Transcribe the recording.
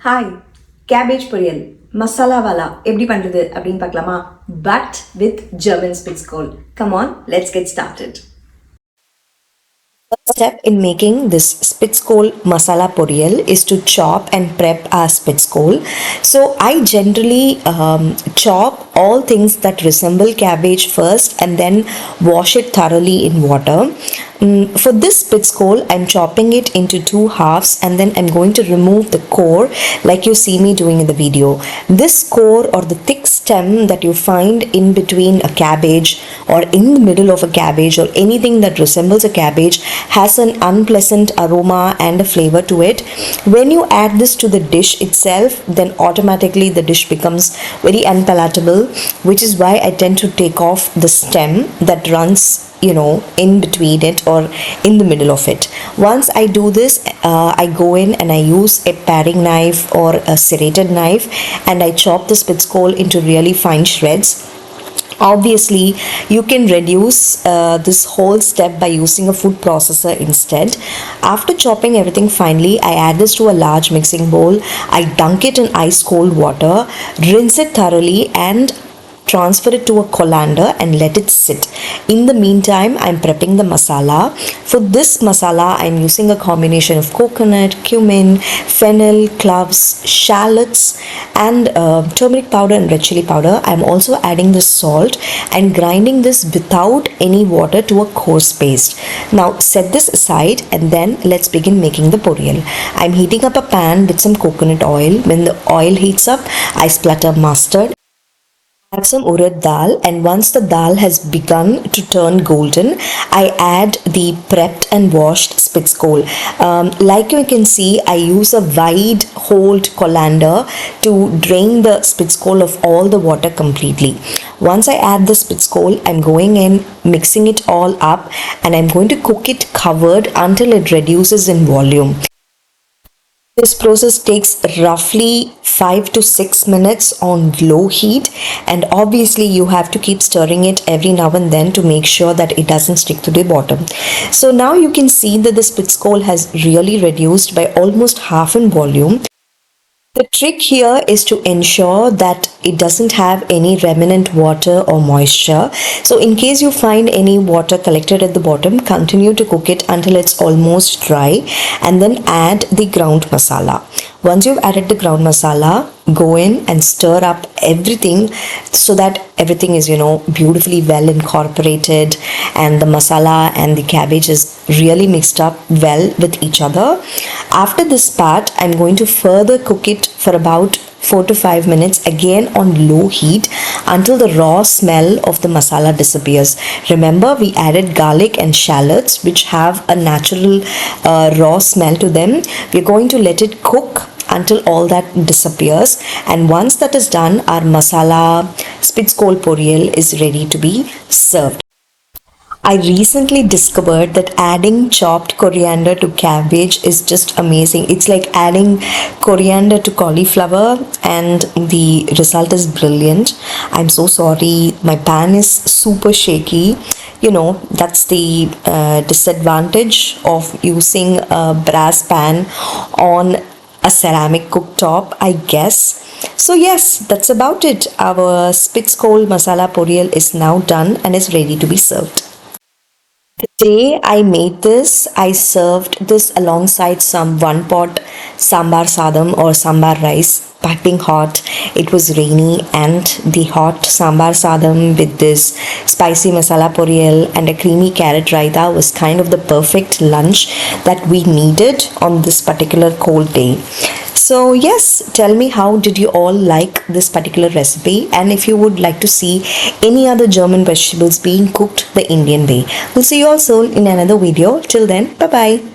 Hi, Cabbage Poriyal, masala wala, எப்படி பண்றது அப்படின்னு பார்க்கலாமா? But with German Spitzkohl. Come on, let's get started. First step in making this Spitzkohl masala poriyal is to chop and prep our Spitzkohl. So I generally chop all things that resemble cabbage first and then wash it thoroughly in water. For this Spitzkohl, I'm chopping it into two halves and then I'm going to remove the core like you see me doing in the video. This core or the thick stem that you find in between a cabbage or in the middle of a cabbage or anything that resembles a cabbage has an unpleasant aroma and a flavor to it. When you add this to the dish itself, then automatically the dish becomes very unpalatable, which is why I tend to take off the stem that runs in between it or in the middle of it. Once I do this, I go in and I use a paring knife or a serrated knife and I chop the Spitzkohl into really fine shreds. Obviously, you can reduce this whole step by using a food processor instead. After chopping everything finely, I add this to a large mixing bowl. I dunk it in ice cold water, rinse it thoroughly and transfer it to a colander and let it sit. In the meantime, I'm prepping the masala. For this masala, I'm using a combination of coconut, cumin, fennel, cloves, shallots and turmeric powder and red chili powder. I'm also adding the salt and grinding this without any water to a coarse paste. Now set this aside and then let's begin making the poriyal. I'm heating up a pan with some coconut oil. When the oil heats up, I splatter mustard. Add some urad dal, and once the dal has begun to turn golden, I add the prepped and washed Spitzkohl. Like you can see, I use a wide hold colander to drain the Spitzkohl of all the water completely. Once I add the Spitzkohl, I'm going in, mixing it all up, and I'm going to cook it covered until it reduces in volume. This process takes roughly 5 to 6 minutes on low heat, and obviously you have to keep stirring it every now and then to make sure that it doesn't stick to the bottom. So now you can see that the Spitzkohl has really reduced by almost half in volume. The trick here is to ensure that it doesn't have any remnant water or moisture. So in case you find any water collected at the bottom, continue to cook it until it's almost dry and then add the ground masala. Once you've added the ground masala, go in and stir up everything so that everything is beautifully well incorporated and the masala and the cabbage is really mixed up well with each other. After this part, I'm going to further cook it for about 4 to 5 minutes again on low heat until the raw smell of the masala disappears. Remember, we added garlic and shallots which have a natural raw smell to them. We're going to let it cook until all that disappears, and once that is done, our masala Spitzkohl Poriyal is ready to be served. I recently discovered that adding chopped coriander to cabbage is just amazing. It's like adding coriander to cauliflower and the result is brilliant. I'm so sorry, my pan is super shaky. That's the disadvantage of using a brass pan on a ceramic cooktop, I guess. So yes, that's about it. Our Spitzkohl masala poriyal is now done and is ready to be served. The day I made this, I served this alongside some one-pot sambar sadam or sambar rice, piping hot. It was rainy and the hot sambar sadam with this spicy masala poriyal and a creamy carrot raita was kind of the perfect lunch that we needed on this particular cold day. So yes, tell me, how did you all like this particular recipe, and if you would like to see any other German vegetables being cooked the Indian way. We'll see you all soon in another video. Till then, bye bye.